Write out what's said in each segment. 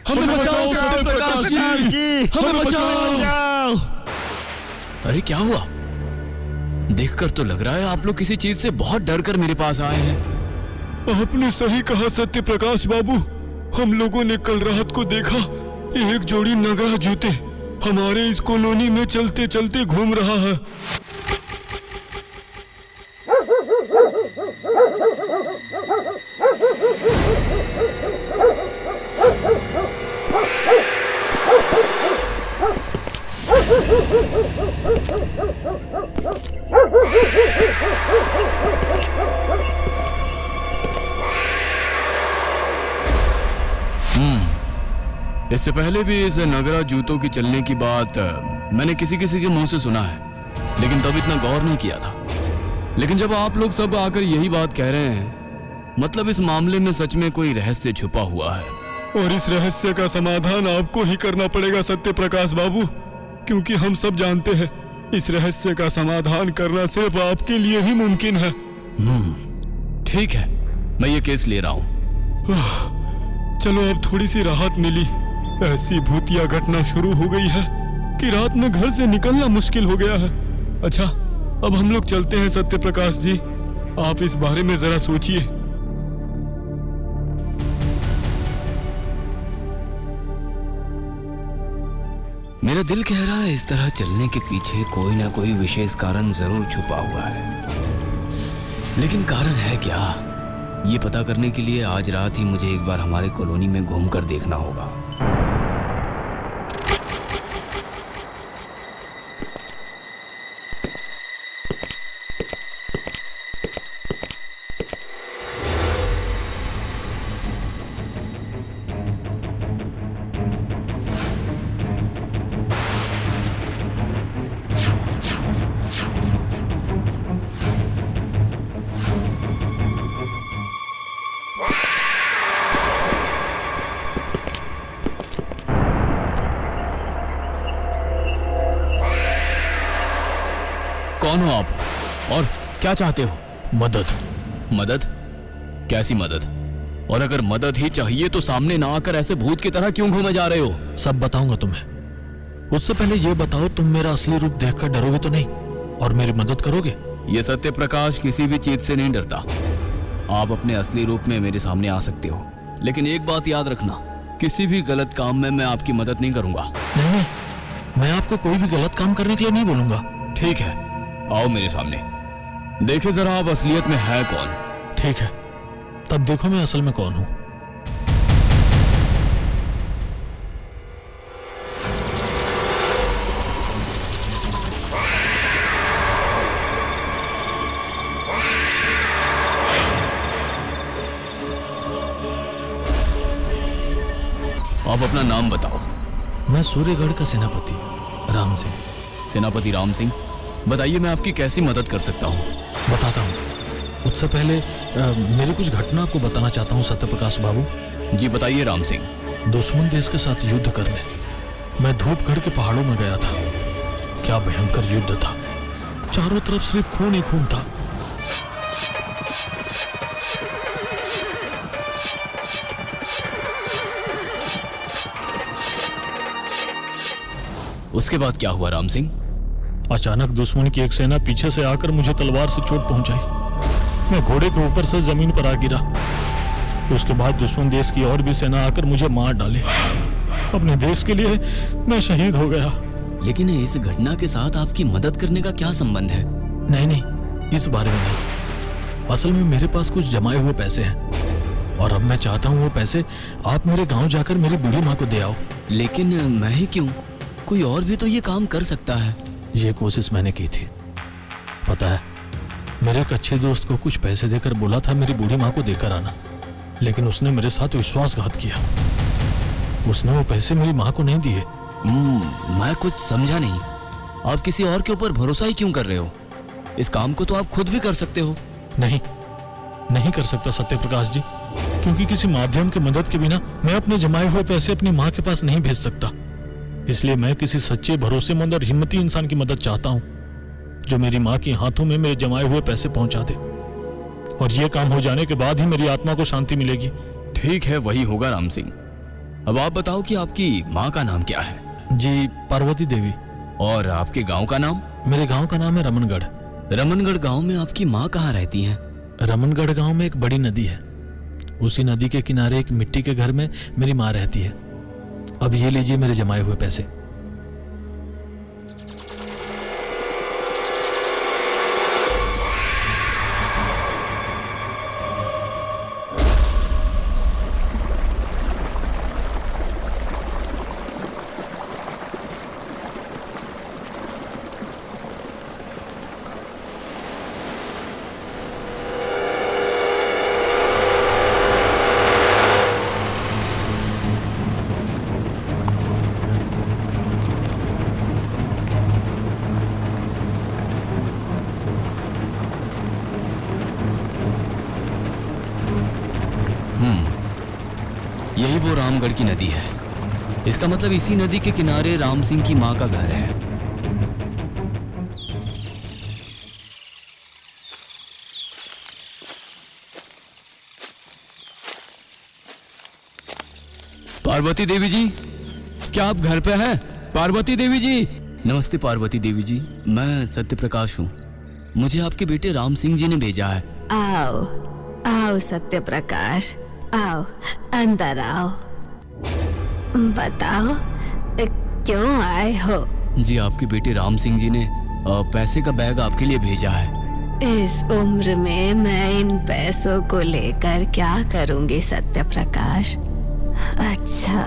हमें बचाओ सत्यप्रकाश जी, हमें बचाओ। अरे क्या हुआ? देखकर तो लग रहा है आप लोग किसी चीज से बहुत डर कर मेरे पास आए हैं। आपने सही कहा सत्यप्रकाश बाबू। हम लोगों ने कल रात को देखा एक जोड़ी नगरा जूते हमारे इस कॉलोनी में चलते चलते घूम रहा है। इससे पहले भी इस नगरा जूतों की चलने की बात मैंने किसी किसी के मुंह से सुना है, लेकिन तब इतना गौर नहीं किया था। लेकिन जब आप लोग सब आकर यही बात कह रहे हैं, मतलब इस मामले में सच में कोई रहस्य छुपा हुआ है। और इस रहस्य का समाधान आपको ही करना पड़ेगा सत्यप्रकाश बाबू, क्योंकि हम सब जानते हैं इस रहस्य का समाधान करना सिर्फ आपके लिए ही मुमकिन है। ठीक है, मैं ये केस ले रहा हूँ। चलो अब थोड़ी सी राहत मिली। ऐसी भूतिया घटना शुरू हो गई है कि रात में घर से निकलना मुश्किल हो गया है। अच्छा, अब हम लोग चलते हैं सत्यप्रकाश जी, आप इस बारे में जरा सोचिए। मेरा दिल कह रहा है इस तरह चलने के पीछे कोई ना कोई विशेष कारण जरूर छुपा हुआ है, लेकिन कारण है क्या, ये पता करने के लिए आज रात ही मुझे एक बार हमारे कॉलोनी में घूमकर देखना होगा। कौन हो आप और क्या चाहते हो? मदद। मदद? कैसी मदद? और अगर मदद ही चाहिए तो सामने ना आकर ऐसे भूत की तरह क्यों घूमे जा रहे हो? सब बताऊंगा तुम्हें। उससे पहले ये बताओ, तुम मेरा असली रूप देखकर डरोगे तो नहीं और मेरी मदद करोगे? ये सत्यप्रकाश किसी भी चीज से नहीं डरता। आप अपने असली रूप में मेरे सामने आ सकते हो, लेकिन एक बात याद रखना, किसी भी गलत काम में मैं आपकी मदद नहीं करूंगा। नहीं, मैं आपको कोई भी गलत काम करने के लिए नहीं बोलूंगा। ठीक है, आओ मेरे सामने, देखे जरा आप असलियत में है कौन। ठीक है, तब देखो मैं असल में कौन हूं। आप अपना नाम बताओ। मैं सूर्यगढ़ का सेनापति राम सिंह। सेनापति राम सिंह, बताइए मैं आपकी कैसी मदद कर सकता हूँ? बताता हूँ। उससे पहले मेरी कुछ घटना आपको बताना चाहता हूँ सत्यप्रकाश बाबू। जी बताइए राम सिंह। दुश्मन देश के साथ युद्ध करने मैं धूपगढ़ के पहाड़ों में गया था। क्या भयंकर युद्ध था, चारों तरफ सिर्फ खून ही खून था। उसके बाद क्या हुआ राम सिंह? अचानक दुश्मन की एक सेना पीछे से आकर मुझे तलवार से चोट पहुंचाई। मैं घोड़े के ऊपर से जमीन पर आ गिरा। उसके बाद दुश्मन देश की और भी सेना आकर मुझे मार डाले। अपने देश के लिए मैं शहीद हो गया। लेकिन इस घटना के साथ आपकी मदद करने का क्या संबंध है? नहीं, इस बारे में नहीं। असल में मेरे पास कुछ जमाए हुए पैसे हैं और अब मैं चाहता हूँ वो पैसे आप मेरे गांव जाकर मेरी बूढ़ी माँ को दे आओ। लेकिन मैं ही क्यों? कोई और भी तो ये काम कर सकता है। ये कोशिश मैंने की थी, पता है। मेरे एक अच्छे दोस्त को कुछ पैसे देकर बोला था मेरी बूढ़ी माँ को देकर आना, लेकिन उसने मेरे साथ विश्वासघात किया। उसने वो पैसे मेरी माँ को नहीं दिए। मैं कुछ समझा नहीं। आप किसी और के ऊपर भरोसा ही क्यों कर रहे हो? इस काम को तो आप खुद भी कर सकते हो। नहीं कर सकता सत्य प्रकाश जी, क्योंकि किसी माध्यम के मदद के बिना मैं अपने जमाए हुए पैसे अपनी माँ के पास नहीं भेज सकता। इसलिए मैं किसी सच्चे, भरोसेमंद और हिम्मती इंसान की मदद चाहता हूँ, जो मेरी माँ के हाथों में मेरे जमाए हुए पैसे पहुंचा दे। और ये काम हो जाने के बाद ही मेरी आत्मा को शांति मिलेगी। ठीक है, वही होगा राम सिंह। अब आप बताओ कि आपकी माँ का नाम क्या है? जी, पार्वती देवी। और आपके गांव का नाम? मेरे गांव का नाम है रमनगढ़। रमनगढ़ गांव में आपकी माँ कहाँ रहती हैं? रमनगढ़ गांव में एक बड़ी नदी है, उसी नदी के किनारे एक मिट्टी के घर में मेरी माँ रहती है। अब ये लीजिए मेरे जमाए हुए पैसे। यही वो रामगढ़ की नदी है। इसका मतलब इसी नदी के किनारे राम सिंह की माँ का घर है। पार्वती देवी जी, क्या आप घर पे हैं? पार्वती देवी जी। नमस्ते पार्वती देवी जी, मैं सत्य प्रकाश हूँ। मुझे आपके बेटे राम सिंह जी ने भेजा है। आओ आओ सत्य प्रकाश, आओ अंदर आओ। बताओ क्यों आए हो? जी, आपके बेटे राम सिंह जी ने पैसे का बैग आपके लिए भेजा है। इस उम्र में मैं इन पैसों को लेकर क्या करूंगी सत्य प्रकाश? अच्छा,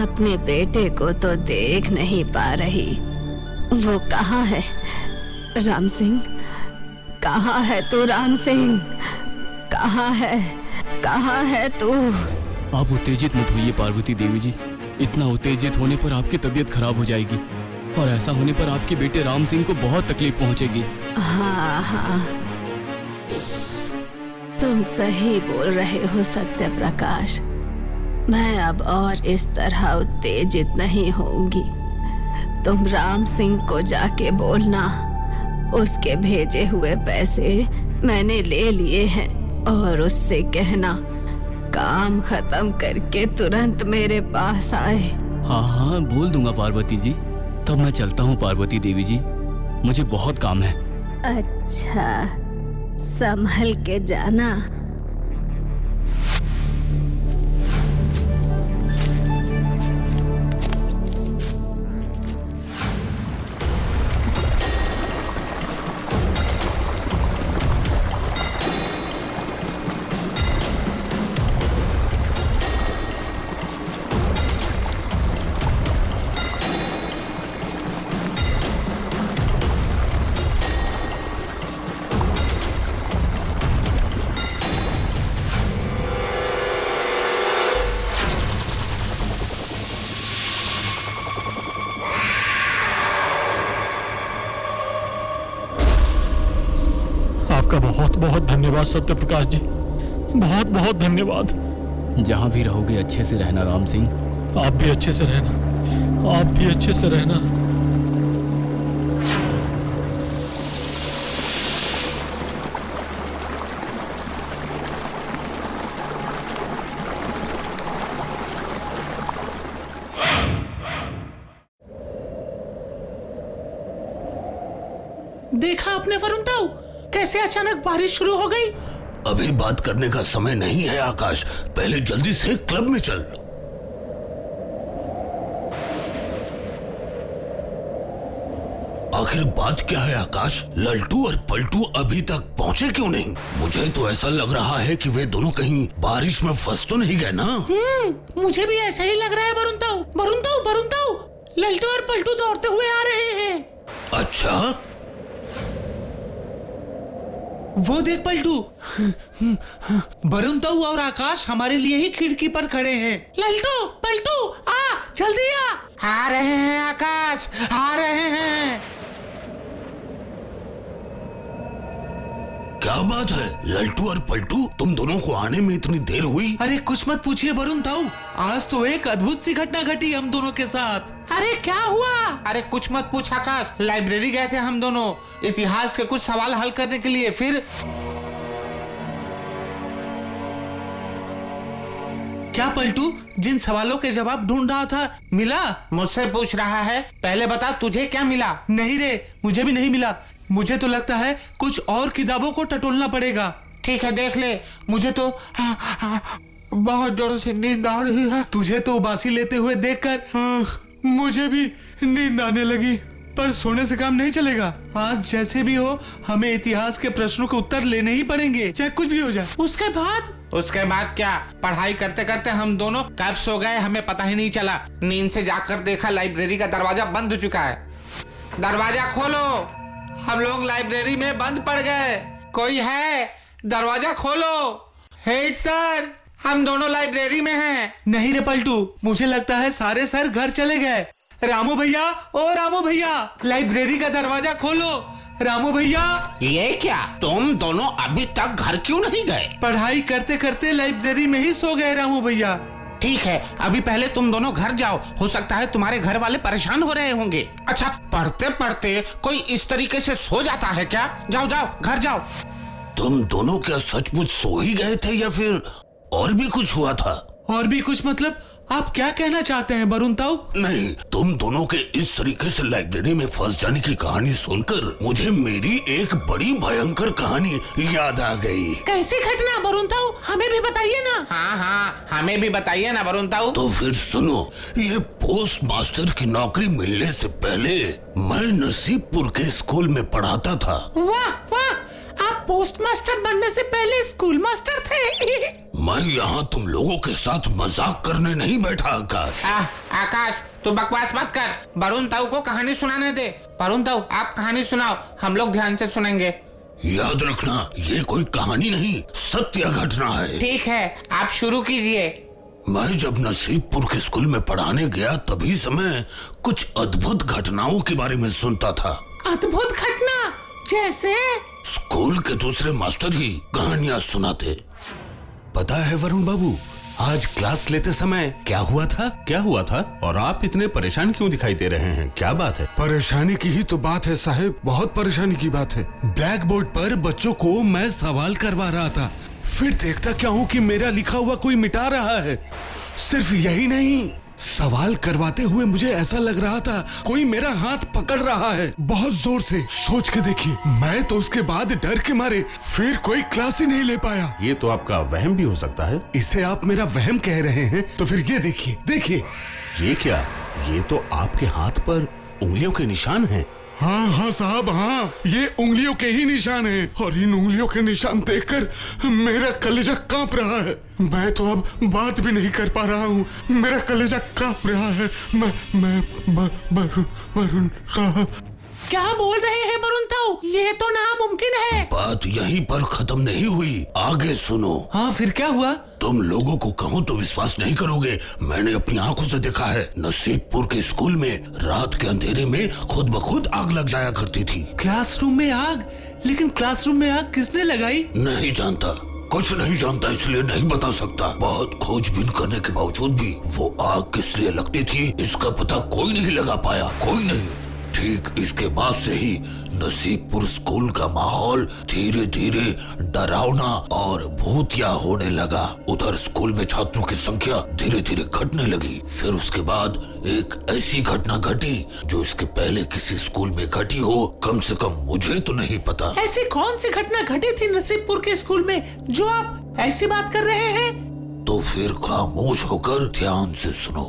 अपने बेटे को तो देख नहीं पा रही। वो कहाँ है? राम सिंह, कहाँ है तू? राम सिंह, कहाँ है तू? आप उत्तेजित मत होइए पार्वती देवी जी। इतना उत्तेजित होने पर आपकी तबीयत खराब हो जाएगी और ऐसा होने पर आपके बेटे राम सिंह को बहुत तकलीफ पहुंचेगी। हाँ, तुम सही बोल रहे हो सत्य प्रकाश। मैं अब और इस तरह उत्तेजित नहीं होंगी। तुम राम सिंह को जाके बोलना, उसके भेजे हुए पैसे मैंने ले लिए हैं, और उससे कहना काम खत्म करके तुरंत मेरे पास आए। हाँ, बोल दूंगा पार्वती जी। तब मैं चलता हूँ पार्वती देवी जी, मुझे बहुत काम है। अच्छा, संभल के जाना। आपका बहुत बहुत धन्यवाद सत्य प्रकाश जी, बहुत बहुत धन्यवाद। जहाँ भी रहोगे अच्छे से रहना राम सिंह। आप भी अच्छे से रहना, आप भी अच्छे से रहना। देखा आपने वरुण ताऊ, कैसे अचानक बारिश शुरू हो गई? अभी बात करने का समय नहीं है आकाश, पहले जल्दी से क्लब में चल। आखिर बात क्या है आकाश? लल्टू और पलटू अभी तक पहुँचे क्यों नहीं? मुझे तो ऐसा लग रहा है कि वे दोनों कहीं बारिश में फंस तो नहीं गए ना? मुझे भी ऐसा ही लग रहा है वरुण ताऊ। लल्टू और पलटू दौड़ते हुए आ रहे हैं। अच्छा, वो देख पलटू, वरुण ताऊ और आकाश हमारे लिए ही खिड़की पर खड़े हैं। लल्टू पलटू आ, जल्दी आ रहे हैं आकाश, आ रहे हैं। क्या बात है लल्टू और पलटू, तुम दोनों को आने में इतनी देर हुई? अरे कुछ मत पूछिए वरुण ताऊ, आज तो एक अद्भुत सी घटना घटी हम दोनों के साथ। अरे क्या हुआ? अरे कुछ मत पूछ आकाश, लाइब्रेरी गए थे हम दोनों इतिहास के कुछ सवाल हल करने के लिए। फिर क्या पलटू, जिन सवालों के जवाब ढूंढ रहा था मिला? मुझसे पूछ रहा है, पहले बता तुझे क्या मिला? नहीं रे, मुझे भी नहीं मिला। मुझे तो लगता है कुछ और किताबों को टटोलना पड़ेगा। ठीक है देख ले, मुझे तो बहुत जोरों से नींद आ रही है। तुझे तो उबासी लेते हुए देखकर मुझे भी नींद आने लगी, पर सोने से काम नहीं चलेगा। आज जैसे भी हो हमें इतिहास के प्रश्नों के उत्तर लेने ही पड़ेंगे, चाहे कुछ भी हो जाए। उसके बाद क्या? पढ़ाई करते करते हम दोनों कब सो गए हमें पता ही नहीं चला। नींद से जाकर देखा लाइब्रेरी का दरवाजा बंद हो चुका है। दरवाजा खोलो, हम लोग लाइब्रेरी में बंद पड़ गए। कोई है? दरवाजा खोलो। हेड सर, हम दोनों लाइब्रेरी में हैं। नहीं रे पलटू, मुझे लगता है सारे सर घर चले गए। रामू भैया, ओ रामू भैया, लाइब्रेरी का दरवाजा खोलो। रामू भैया, ये क्या, तुम दोनों अभी तक घर क्यों नहीं गए? पढ़ाई करते करते लाइब्रेरी में ही सो गए रामू भैया। ठीक है, अभी पहले तुम दोनों घर जाओ, हो सकता है तुम्हारे घर वाले परेशान हो रहे होंगे। अच्छा, पढ़ते पढ़ते कोई इस तरीके से सो जाता है क्या? जाओ जाओ, घर जाओ। तुम दोनों क्या सचमुच सो ही गए थे या फिर और भी कुछ हुआ था? और भी कुछ मतलब? आप क्या कहना चाहते हैं वरुण ताऊ? नहीं, तुम दोनों के इस तरीके से लाइब्रेरी में फंस जाने की कहानी सुनकर मुझे मेरी एक बड़ी भयंकर कहानी याद आ गई। कैसी घटना वरुण ताऊ, हमें भी बताइए ना। हाँ, हमें भी बताइए ना वरुण ताऊ। तो फिर सुनो, ये पोस्ट मास्टर की नौकरी मिलने से पहले मैं नसीबपुर के स्कूल में पढ़ाता था। वाह वाह, आप पोस्ट मास्टर बनने से पहले स्कूल मास्टर थे। मैं यहाँ तुम लोगों के साथ मजाक करने नहीं बैठा आकाश। आकाश, तू बकवास मत कर, वरुण ताऊ को कहानी सुनाने दे। वरुण ताऊ, आप कहानी सुनाओ, हम लोग ध्यान से सुनेंगे। याद रखना, ये कोई कहानी नहीं, सत्य घटना है। ठीक है, आप शुरू कीजिए। मैं जब नसीबपुर के स्कूल में पढ़ाने गया तभी समय कुछ अद्भुत घटनाओं के बारे में सुनता था। अद्भुत घटना जैसे? स्कूल के दूसरे मास्टर ही कहानियां सुनाते। पता है वरुण बाबू, आज क्लास लेते समय क्या हुआ था? और आप इतने परेशान क्यों दिखाई दे रहे हैं? क्या बात है? परेशानी की ही तो बात है साहब, बहुत परेशानी की बात है। ब्लैक बोर्ड पर बच्चों को मैं सवाल करवा रहा था, फिर देखता क्या हूँ कि मेरा लिखा हुआ कोई मिटा रहा है। सिर्फ यही नहीं, सवाल करवाते हुए मुझे ऐसा लग रहा था कोई मेरा हाथ पकड़ रहा है बहुत जोर से। सोच के देखिए, मैं तो उसके बाद डर के मारे फिर कोई क्लास ही नहीं ले पाया। ये तो आपका वहम भी हो सकता है। इसे आप मेरा वहम कह रहे हैं तो फिर ये देखिए। ये क्या? ये तो आपके हाथ पर उंगलियों के निशान हैं। हाँ साहब, हाँ, ये उंगलियों के ही निशान हैं और इन उंगलियों के निशान देखकर मेरा कलेजा कांप रहा है। मैं तो अब बात भी नहीं कर पा रहा हूँ, मेरा कलेजा कांप रहा है। वरुण साहब, क्या बोल रहे हैं वरुण ताऊ? ये तो नामुमकिन है। बात यहीं पर खत्म नहीं हुई, आगे सुनो। हाँ, फिर क्या हुआ? तुम लोगों को कहूँ तो विश्वास नहीं करोगे, मैंने अपनी आंखों से देखा है। नसीबपुर के स्कूल में रात के अंधेरे में खुद ब खुद आग लग जाया करती थी। क्लासरूम में आग? लेकिन क्लासरूम में आग किसने लगाई? नहीं जानता, कुछ नहीं जानता, इसलिए नहीं बता सकता। बहुत खोजबीन करने के बावजूद भी वो आग किस लिए लगती थी इसका पता कोई नहीं लगा पाया, कोई नहीं। ठीक इसके बाद से ही नसीबपुर स्कूल का माहौल धीरे धीरे डरावना और भूतिया होने लगा। उधर स्कूल में छात्रों की संख्या धीरे धीरे घटने लगी। फिर उसके बाद एक ऐसी घटना घटी जो इसके पहले किसी स्कूल में घटी हो, कम से कम मुझे तो नहीं पता। ऐसी कौन सी घटना घटी थी नसीबपुर के स्कूल में जो आप ऐसी बात कर रहे हैं? तो फिर खामोश होकर ध्यान से सुनो।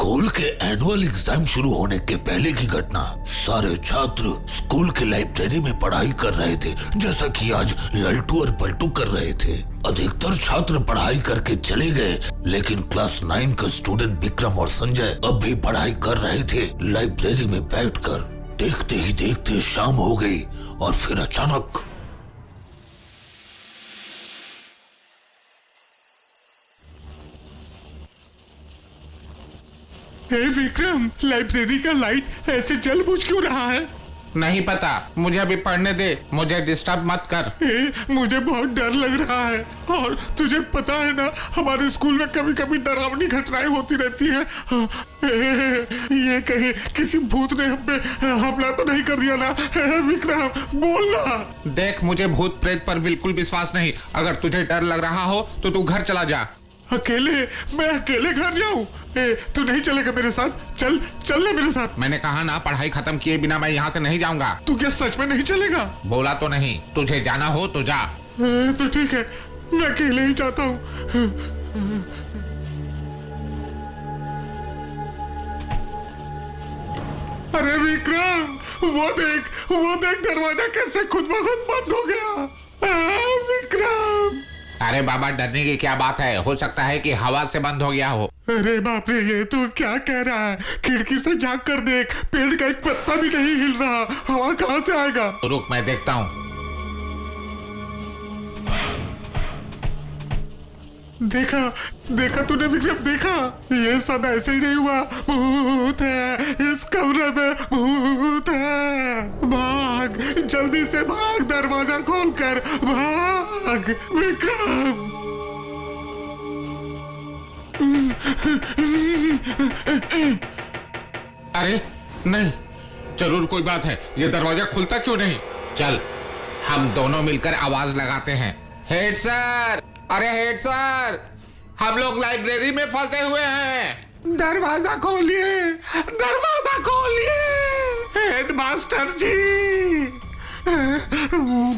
स्कूल के एनुअल एग्जाम शुरू होने के पहले की घटना। सारे छात्र स्कूल के लाइब्रेरी में पढ़ाई कर रहे थे, जैसा कि आज लल्टू और पलटू कर रहे थे। अधिकतर छात्र पढ़ाई करके चले गए, लेकिन क्लास 9 का स्टूडेंट विक्रम और संजय अब भी पढ़ाई कर रहे थे लाइब्रेरी में बैठकर। देखते ही देखते शाम हो गई और फिर अचानक विक्रम, लाइब्रेरी का लाइट ऐसे जल बुझ क्यों रहा है? नहीं पता, मुझे अभी पढ़ने दे, मुझे डिस्टर्ब मत कर। मुझे बहुत डर लग रहा है। और तुझे पता है ना, हमारे स्कूल में कभी कभी डरावनी घटनाएं होती रहती हैं। ये कहीं किसी भूत ने हम पे हमला तो नहीं कर दिया ना? विक्रम, बोलना। देख, मुझे भूत प्रेत पर बिल्कुल विश्वास नहीं। अगर तुझे डर लग रहा हो तो तू घर चला जा। अकेले? मैं अकेले घर जाऊं? तू नहीं चलेगा मेरे साथ? चल ले मेरे साथ। मैंने कहा ना, पढ़ाई खत्म किए बिना मैं यहाँ से नहीं जाऊंगा। तू क्या सच में नहीं चलेगा? बोला तो नहीं, तुझे जाना हो तो जा। तो ठीक है, मैं अकेले ही जाता हूँ। अरे विक्रम, वो देख दरवाजा कैसे खुद ब खुद बंद हो गया। विक्रम! अरे बाबा, डरने की क्या बात है? हो सकता है कि हवा से बंद हो गया हो। अरे बाप रे, ये तू क्या कह रहा है? खिड़की से झांक कर देख, पेड़ का एक पत्ता भी नहीं हिल रहा। हवा कहाँ से आएगा? रुक, मैं देखता हूँ। देखा तूने विक्रम? देखा? ये सब ऐसे ही नहीं हुआ। भूत है इस कमरे में, भूत है। भाग, जल्दी से भाग, दरवाजा खोलकर भाग विक्रम। अरे नहीं, जरूर कोई बात है। ये दरवाजा खुलता क्यों नहीं? चल, हम दोनों मिलकर आवाज लगाते हैं। हेड सर, अरे हेड सर, हम लोग लाइब्रेरी में फंसे हुए हैं। दरवाजा खोलिए, दरवाजा खोलिए। हेडमास्टर जी,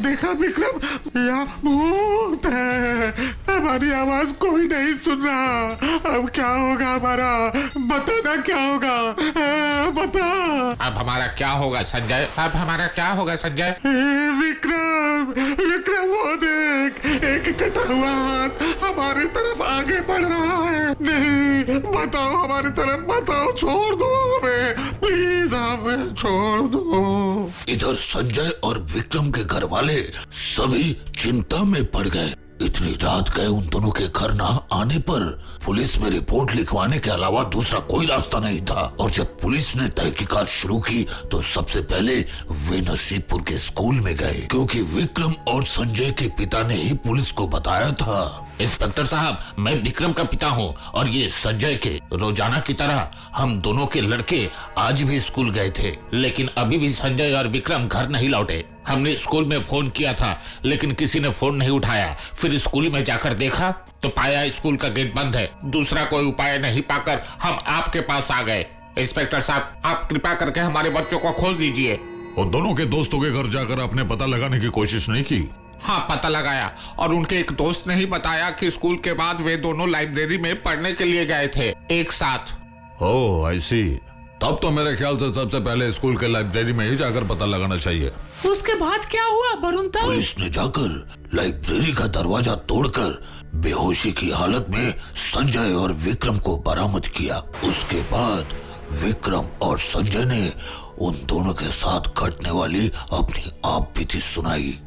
देखा विक्रम, यहाँ भूत है। हमारी आवाज कोई नहीं सुन रहा। अब क्या होगा हमारा? बताना क्या होगा? बता। अब हमारा क्या होगा संजय? अब हमारा क्या होगा संजय? विक्रम, वो देख, एक कटा हुआ हाथ हमारी तरफ आगे बढ़ रहा है। नहीं, बताओ, हमारी तरफ बताओ, छोड़ दो हमें, प्लीज हमें छोड़ दो। इधर संजय और विक्रम के घर वाले सभी चिंता में पड़ गए। इतनी रात गए उन दोनों के घर न आने पर पुलिस में रिपोर्ट लिखवाने के अलावा दूसरा कोई रास्ता नहीं था। और जब पुलिस ने तहकीकात शुरू की तो सबसे पहले वे नसीबपुर के स्कूल में गए, क्योंकि विक्रम और संजय के पिता ने ही पुलिस को बताया था। इंस्पेक्टर साहब, मैं विक्रम का पिता हूँ और ये संजय के। रोजाना की तरह हम दोनों के लड़के आज भी स्कूल गए थे, लेकिन अभी भी संजय और विक्रम घर नहीं लौटे। हमने स्कूल में फोन किया था, लेकिन किसी ने फोन नहीं उठाया। फिर स्कूल में जाकर देखा तो पाया स्कूल का गेट बंद है। दूसरा कोई उपाय नहीं पाकर हम आपके पास आ गए। इंस्पेक्टर साहब, आप कृपा करके हमारे बच्चों को खोज दीजिए। उन दोनों के दोस्तों के घर जाकर आपने पता लगाने की कोशिश नहीं की? हाँ, पता लगाया, और उनके एक दोस्त ने ही बताया कि स्कूल के बाद वे दोनों लाइब्रेरी में पढ़ने के लिए गए थे एक साथ। ओह, आई सी। तब तो मेरे ख्याल से सबसे पहले स्कूल के लाइब्रेरी में ही जाकर पता लगाना चाहिए। उसके बाद क्या हुआ वरुणता? पुलिस ने जाकर लाइब्रेरी का दरवाजा तोड़कर बेहोशी की हालत में संजय और विक्रम को बरामद किया। उसके बाद विक्रम और संजय ने उन दोनों के साथ घटने वाली अपनी आप बीती सुनाई।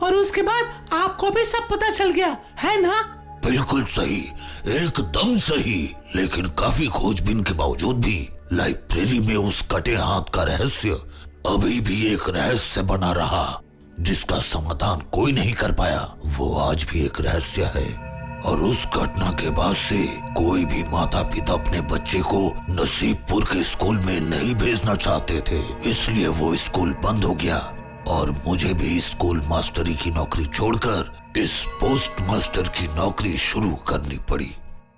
और उसके बाद आपको भी सब पता चल गया, है ना? बिल्कुल सही, एकदम सही। लेकिन काफी खोजबीन के बावजूद भी लाइब्रेरी में उस कटे हाथ का रहस्य अभी भी एक रहस्य बना रहा, जिसका समाधान कोई नहीं कर पाया। वो आज भी एक रहस्य है। और उस घटना के बाद से कोई भी माता पिता अपने बच्चे को नसीबपुर के स्कूल में नहीं भेजना चाहते थे, इसलिए वो स्कूल बंद हो गया। और मुझे भी स्कूल मास्टरी की नौकरी छोड़कर इस पोस्ट मास्टर की नौकरी शुरू करनी पड़ी।